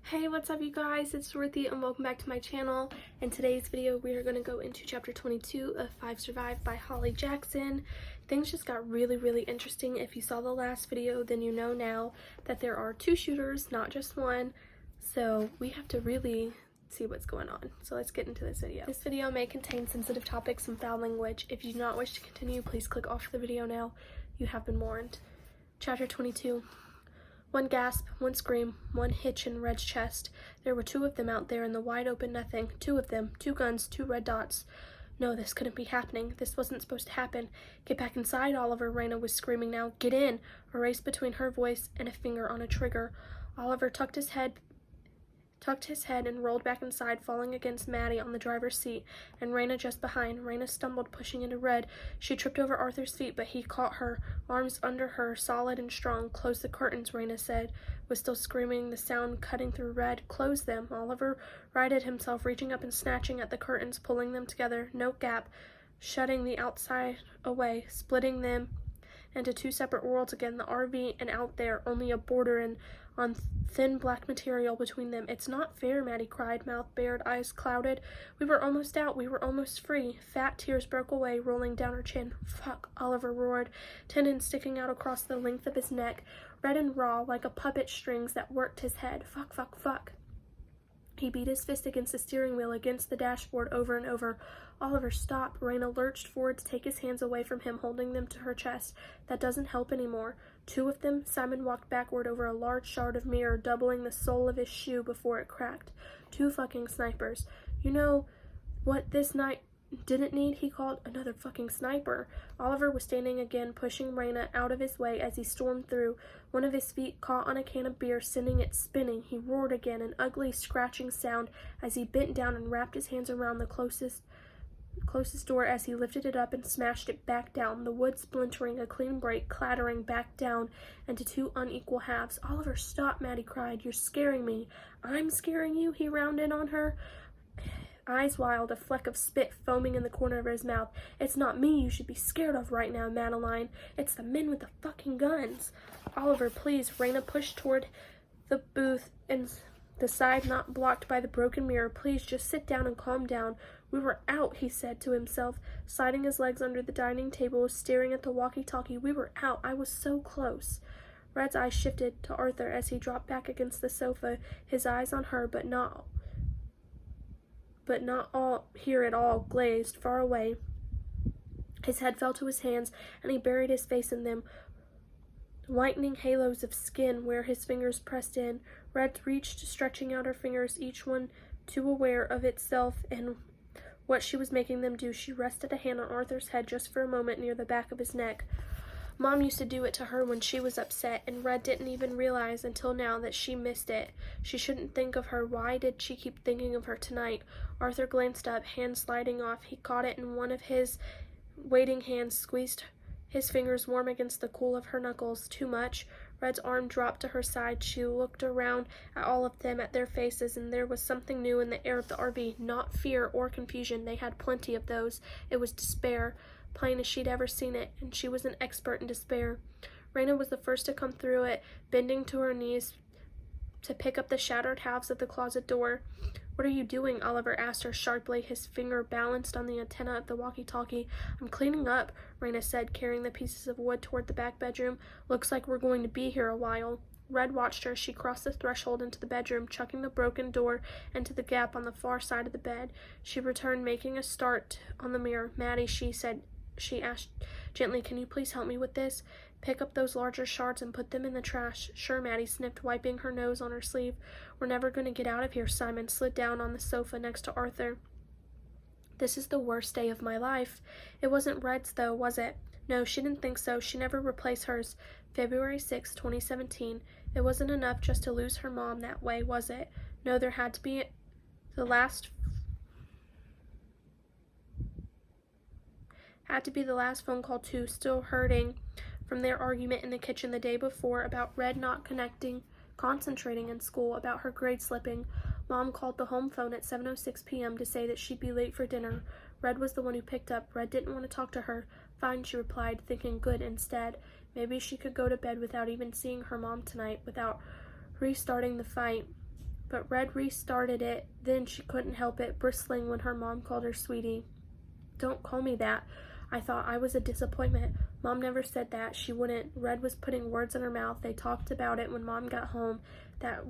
Hey, what's up you guys? It's Dorothy and welcome back to my channel. In today's video, we are going to go into chapter 22 of 5 Survive by Holly Jackson. Things just got really interesting. If you saw the last video, then you know now that there are 2 shooters, not just one. So we have to really see what's going on. So let's get into this video. This video may contain sensitive topics and foul language. If you do not wish to continue, please click off the video now. You have been warned. Chapter 22. One gasp, one scream, one hitch in Red's chest. There were 2 of them out there in the wide open nothing. 2 of them, 2 guns, 2 red dots. No, this couldn't be happening. This wasn't supposed to happen. Get back inside, Oliver, Raina was screaming now. Get in! A race between her voice and a finger on a trigger. Oliver tucked his head and rolled back inside, falling against Maddie on the driver's seat, and Raina just behind. Raina stumbled, pushing into Red. She tripped over Arthur's feet, but he caught her, arms under her, solid and strong. Close the curtains, Raina said, was still screaming, the sound cutting through Red. Close them. Oliver righted himself, reaching up and snatching at the curtains, pulling them together. No gap, shutting the outside away, splitting them into 2 separate worlds again, the RV and out there, only a border and on thin black material between them. It's not fair, Maddie cried, mouth bared, eyes clouded. We were almost out. We were almost free. Fat tears broke away, rolling down her chin. Fuck, Oliver roared, tendons sticking out across the length of his neck, red and raw, like a puppet strings that worked his head. Fuck, fuck, fuck. He beat his fist against the steering wheel, against the dashboard, over and over. Oliver, stop. Raina lurched forward to take his hands away from him, holding them to her chest. That doesn't help anymore. 2 of them. Simon walked backward over a large shard of mirror, doubling the sole of his shoe before it cracked. 2 fucking snipers. You know what this night didn't need, he called. Another fucking sniper. Oliver was standing again, pushing Raina out of his way as he stormed through. One of his feet caught on a can of beer, sending it spinning. He roared again, an ugly scratching sound as he bent down and wrapped his hands around the closest door as he lifted it up and smashed it back down, the wood splintering, a clean break, clattering back down into 2 unequal halves. Oliver, stop, Maddie cried. You're scaring me. I'm scaring you? He rounded on her, eyes wild, a fleck of spit foaming in the corner of his mouth. It's not me you should be scared of right now, Madeline. It's the men with the fucking guns. Oliver, please. Raina pushed toward the booth and the side not blocked by the broken mirror. Please, just sit down and calm down. We were out, he said to himself, sliding his legs under the dining table, staring at the walkie-talkie. We were out. I was so close. Red's eyes shifted to Arthur as he dropped back against the sofa, his eyes on her, but not all here at all, glazed, far away. His head fell to his hands, and he buried his face in them, whitening halos of skin where his fingers pressed in. Red reached, stretching out her fingers, each one too aware of itself and what she was making them do. She rested a hand on Arthur's head just for a moment near the back of his neck. Mom used to do it to her when she was upset, and Red didn't even realize until now that she missed it. She shouldn't think of her. Why did she keep thinking of her tonight? Arthur glanced up, hand sliding off. He caught it in one of his waiting hands, squeezed his fingers warm against the cool of her knuckles. Too much? Red's arm dropped to her side. She looked around at all of them, at their faces, and there was something new in the air of the RV. Not fear or confusion. They had plenty of those. It was despair, plain as she'd ever seen it, and she was an expert in despair. Raina was the first to come through it, bending to her knees to pick up the shattered halves of the closet door. What are you doing? Oliver asked her sharply, his finger balanced on the antenna of the walkie-talkie. I'm cleaning up, Raina said, carrying the pieces of wood toward the back bedroom. Looks like we're going to be here a while. Red watched her. She crossed the threshold into the bedroom, chucking the broken door into the gap on the far side of the bed. She returned, making a start on the mirror. Maddie, she asked gently, can you please help me with this? Pick up those larger shards and put them in the trash. Sure, Maddie sniffed, wiping her nose on her sleeve. We're never going to get out of here. Simon slid down on the sofa next to Arthur. This is the worst day of my life. It wasn't Red's, though, was it? No, she didn't think so. She never replaced hers. February 6, 2017. It wasn't enough just to lose her mom that way, was it? No, there had to be the last phone call too, still hurting from their argument in the kitchen the day before about Red not concentrating in school, about her grade slipping. Mom called the home phone at 7:06 p.m. to say that she'd be late for dinner. Red was the one who picked up. Red didn't want to talk to her. Fine, she replied, thinking good instead. Maybe she could go to bed without even seeing her mom tonight, without restarting the fight. but Red restarted it. Then she couldn't help it, bristling when her mom called her sweetie. Don't call me that. I thought I was a disappointment. Mom never said that. She wouldn't. Red was putting words in her mouth. They talked about it when Mom got home. That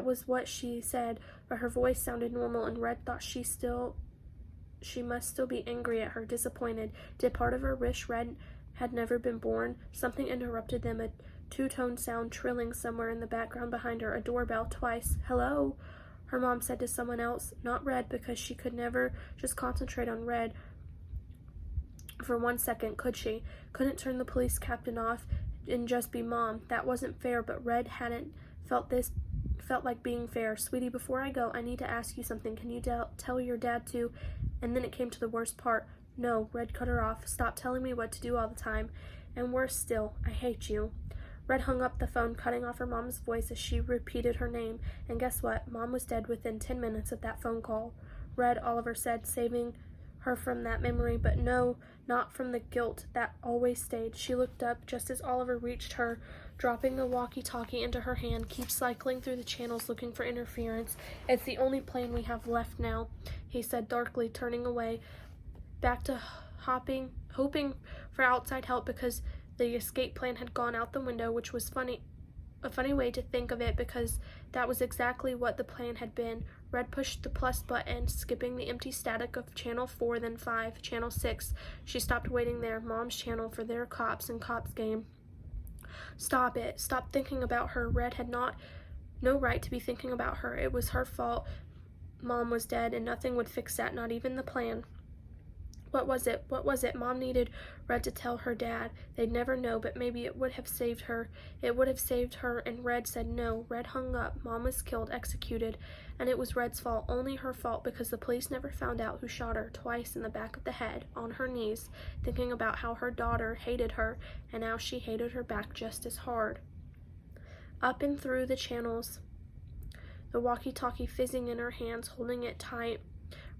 was what she said, but her voice sounded normal, and Red thought she must still be angry at her, disappointed. Did part of her wish Red had never been born? Something interrupted them, a two-tone sound trilling somewhere in the background behind her, a doorbell twice. Hello? Her mom said to someone else, not Red, because she could never just concentrate on Red for 1 second, could she? Couldn't turn the police captain off and just be Mom. That wasn't fair, but Red hadn't felt like being fair. Sweetie, before I go, I need to ask you something. Can you tell your dad to? And then it came to the worst part. No, Red cut her off. Stop telling me what to do all the time. And worse still, I hate you. Red hung up the phone, cutting off her mom's voice as she repeated her name. And guess what? Mom was dead within 10 minutes of that phone call. Red, Oliver said, saving her from that memory, but no, not from the guilt that always stayed. She looked up just as Oliver reached her, dropping the walkie-talkie into her hand. Keep cycling through the channels looking for interference. It's the only plane we have left now, he said darkly, turning away, back to hoping for outside help because the escape plan had gone out the window, which was a funny way to think of it because that was exactly what the plan had been. Red pushed the plus button, skipping the empty static of channel 4, then 5, channel 6. She stopped waiting there, Mom's channel for their cops and cops game. Stop it. Stop thinking about her. Red had no right to be thinking about her. It was her fault. Mom was dead, and nothing would fix that, not even the plan. What was it? What was it? Mom needed Red to tell her dad. They'd never know, but maybe it would have saved her. It would have saved her, and Red said no. Red hung up. Mom was killed, executed, and it was Red's fault, only her fault, because the police never found out who shot her, twice in the back of the head, on her knees, thinking about how her daughter hated her, and now she hated her back just as hard. Up and through the channels, the walkie-talkie fizzing in her hands, holding it tight.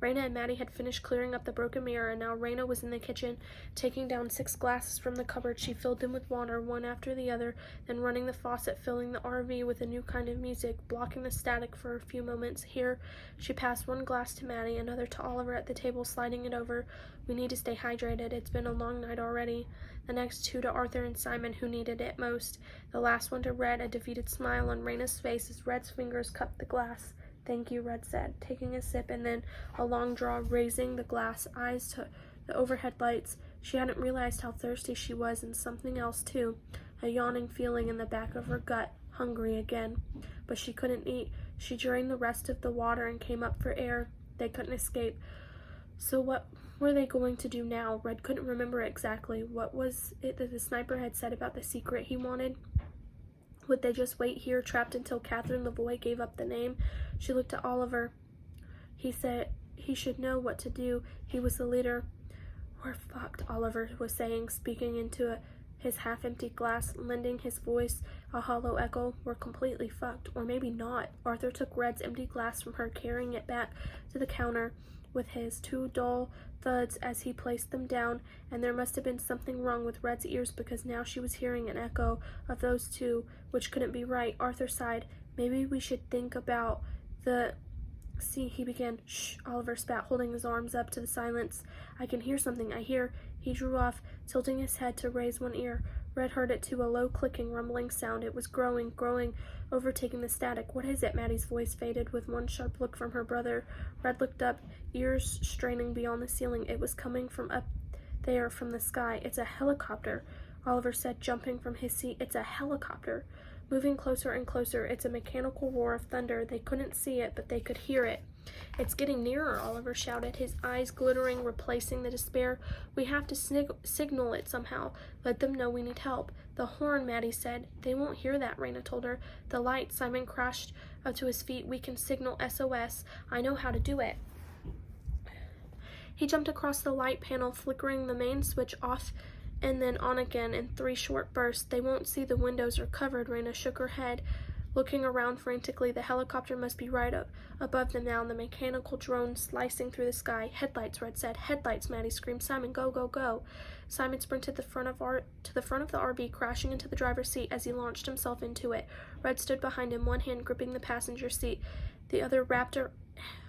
Raina and Maddie had finished clearing up the broken mirror, and now Raina was in the kitchen, taking down 6 glasses from the cupboard. She filled them with water, one after the other, then running the faucet, filling the RV with a new kind of music, blocking the static for a few moments. Here, she passed 1 glass to Maddie, another to Oliver at the table, sliding it over. We need to stay hydrated. It's been a long night already. The next 2 to Arthur and Simon, who needed it most. The last one to Red, a defeated smile on Raina's face as Red's fingers cupped the glass. Thank you, Red said, taking a sip and then a long draw, raising the glass, eyes to the overhead lights. She hadn't realized how thirsty she was, and something else too, a yawning feeling in the back of her gut, hungry again. But she couldn't eat. She drained the rest of the water and came up for air. They couldn't escape. So what were they going to do now? Red couldn't remember exactly. What was it that the sniper had said about the secret he wanted? Would they just wait here, trapped until Catherine Lavoie gave up the name? She looked at Oliver. He said he should know what to do. He was the leader. We're fucked, Oliver was saying, speaking into his half-empty glass, lending his voice a hollow echo. We're completely fucked. Or maybe not. Arthur took Red's empty glass from her, carrying it back to the counter with his 2 dull thuds as he placed them down, and there must have been something wrong with Red's ears because now she was hearing an echo of those 2, which couldn't be right. Arthur sighed. Maybe we should think about See, he began. Shh, Oliver spat, holding his arms up to the silence. I can hear something. I hear. He drew off, tilting his head to raise one ear. Red heard it too, a low clicking, rumbling sound. It was growing, overtaking the static. What is it? Maddie's voice faded with one sharp look from her brother. Red looked up, ears straining beyond the ceiling. It was coming from up there, from the sky. It's a helicopter, Oliver said, jumping from his seat. It's a helicopter. Moving closer and closer. It's a mechanical roar of thunder. They couldn't see it, but they could hear it. It's getting nearer, Oliver shouted, his eyes glittering, replacing the despair. We have to signal it somehow. Let them know we need help. The horn, Maddie said. They won't hear that, Raina told her. The light, Simon crashed up to his feet. We can signal SOS. I know how to do it. He jumped across the light panel, flickering the main switch off and then on again in 3 short bursts. They won't see the windows are covered, Raina shook her head. looking around frantically. The helicopter must be right up above them now, and the mechanical drone slicing through the sky. Headlights, Red said. Headlights, Maddie screamed. Simon, go, go, go. Simon sprinted to the front of the RV, crashing into the driver's seat as he launched himself into it. Red stood behind him, one hand gripping the passenger seat, the other wrapped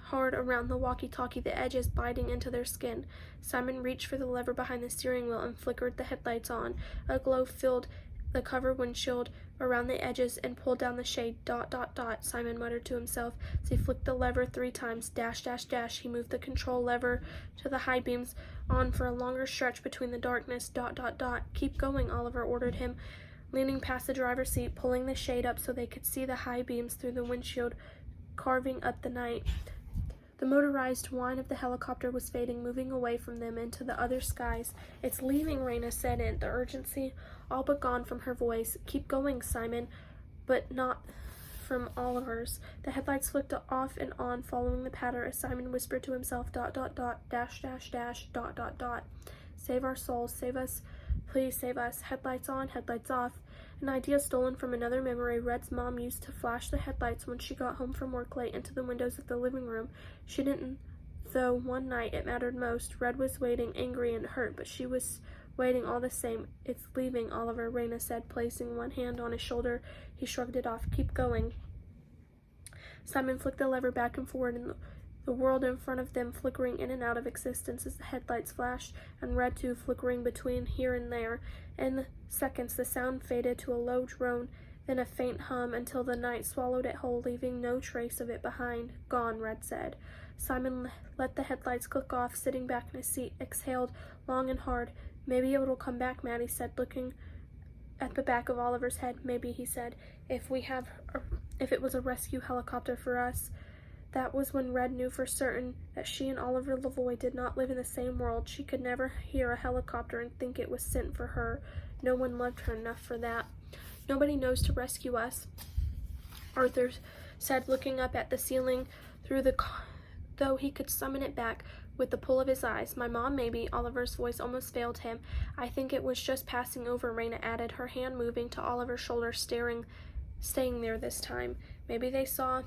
hard around the walkie-talkie, the edges biting into their skin. Simon reached for the lever behind the steering wheel and flickered the headlights on. A glow filled the cover windshield around the edges and pulled down the shade. Dot, dot, dot, Simon muttered to himself as he flicked the lever 3 times. Dash, dash, dash. He moved the control lever to the high beams on for a longer stretch between the darkness. Dot, dot, dot. Keep going, Oliver ordered him, leaning past the driver's seat, pulling the shade up so they could see the high beams through the windshield, carving up the night. The motorized whine of the helicopter was fading, moving away from them into the other skies. It's leaving, Raina said, and the urgency all but gone from her voice. Keep going, Simon, but not from Oliver's. The headlights flicked off and on, following the patter as Simon whispered to himself, dot, dot, dot, dash, dash, dash, dot, dot, dot. Save our souls, save us, please save us. Headlights on, headlights off. An idea stolen from another memory. Red's mom used to flash the headlights when she got home from work late into the windows of the living room. She didn't, though one night it mattered most. Red was waiting, angry and hurt, but she was waiting all the same. It's leaving, Oliver, Raina said, placing one hand on his shoulder. He shrugged it off. Keep going. Simon flicked the lever back and forward, and the world in front of them flickering in and out of existence as the headlights flashed, and Red too flickering between here and there. In seconds the sound faded to a low drone, then a faint hum, until the night swallowed it whole, leaving no trace of it behind. Gone, Red said. Simon let the headlights click off, sitting back in his seat, exhaled long and hard. Maybe it'll come back, Maddie said, looking at the back of Oliver's head. Maybe, he said, if it was a rescue helicopter for us. That was when Red knew for certain that she and Oliver Lavoie did not live in the same world. She could never hear a helicopter and think it was sent for her. No one loved her enough for that. Nobody knows to rescue us, Arthur said, looking up at the ceiling though he could summon it back with the pull of his eyes. My mom, maybe. Oliver's voice almost failed him. I think it was just passing over, Raina added, her hand moving to Oliver's shoulder, staying there this time. Maybe they saw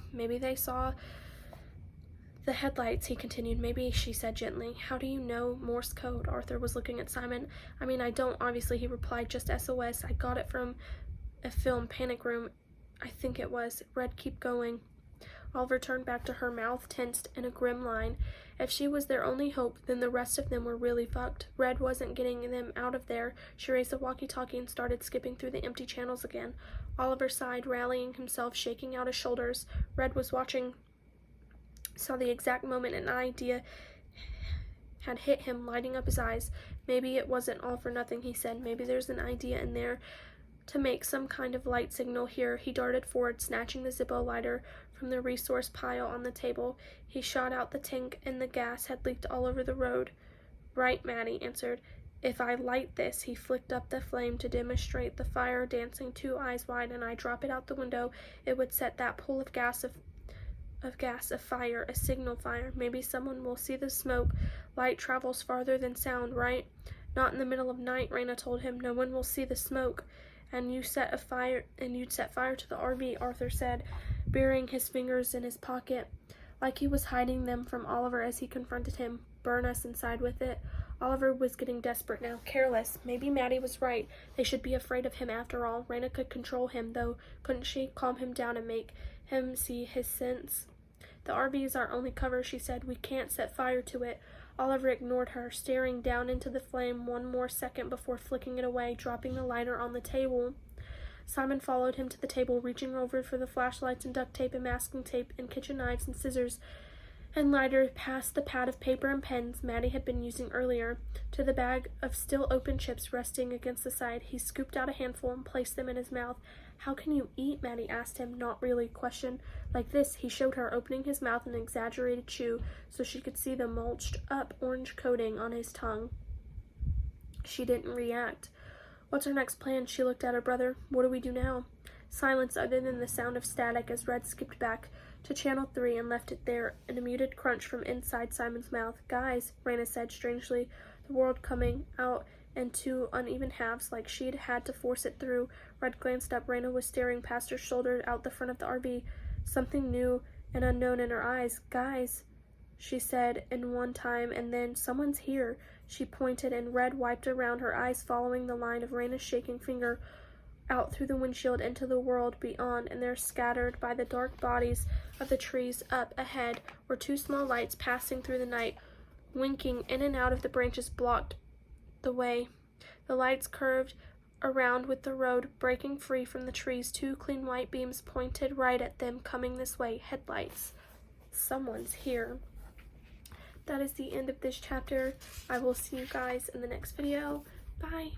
the headlights, he continued. Maybe, she said gently. How do you know Morse code? Arthur was looking at Simon. I mean, I don't, obviously, he replied. Just SOS. I got it from a film, Panic Room, I think it was. Red, keep going. Oliver turned back to her, mouth tensed in a grim line. If she was their only hope, then the rest of them were really fucked. Red wasn't getting them out of there. She raised the walkie-talkie and started skipping through the empty channels again. Oliver sighed, rallying himself, shaking out his shoulders. Red was watching, saw the exact moment an idea had hit him, lighting up his eyes. Maybe it wasn't all for nothing, he said. Maybe there's an idea in there to make some kind of light signal here. He darted forward, snatching the Zippo lighter from the resource pile on the table. He shot out the tank, and the gas had leaked all over the road. Right, Maddie answered. If I light this, he flicked up the flame to demonstrate the fire, dancing 2 eyes wide, and I drop it out the window, it would set that pool of gas afire, a signal fire. Maybe someone will see the smoke. Light travels farther than sound, right? Not in the middle of night, Raina told him. No one will see the smoke. And you'd set fire to the RV, Arthur said, burying his fingers in his pocket, like he was hiding them from Oliver as he confronted him. Burn us inside with it. Oliver was getting desperate now, careless. Maybe Maddie was right. They should be afraid of him after all. Raina could control him, though, couldn't she? Calm him down and make him see his sense. The RV is our only cover, she said. We can't set fire to it. Oliver ignored her, staring down into the flame one more second before flicking it away, dropping the lighter on the table. Simon followed him to the table, reaching over for the flashlights and duct tape and masking tape and kitchen knives and scissors and lighter, past the pad of paper and pens Maddie had been using earlier, to the bag of still open chips resting against the side. He scooped out a handful and placed them in his mouth. How can you eat? Maddie asked him, not really, question. Like this, he showed her, opening his mouth in an exaggerated chew so she could see the mulched up orange coating on his tongue. She didn't react. What's our next plan? She looked at her brother. What do we do now? Silence other than the sound of static as Red skipped back to channel 3 and left it there, and a muted crunch from inside Simon's mouth. Guys, Raina said strangely, the world coming out in two uneven halves, like she'd had to force it through. Red glanced up. Raina was staring past her shoulder out the front of the RV, something new and unknown in her eyes. "Guys," she said in one time, and then, "Someone's here." She pointed, and Red wiped around her eyes, following the line of Raina's shaking finger out through the windshield into the world beyond, and there, scattered by the dark bodies of the trees up ahead, were two small lights passing through the night, winking in and out of the branches blocked the way. The lights curved around with the road, breaking free from the trees. Two clean white beams pointed right at them, coming this way. Headlights. Someone's here. That is the end of this chapter. I will see you guys in the next video. Bye.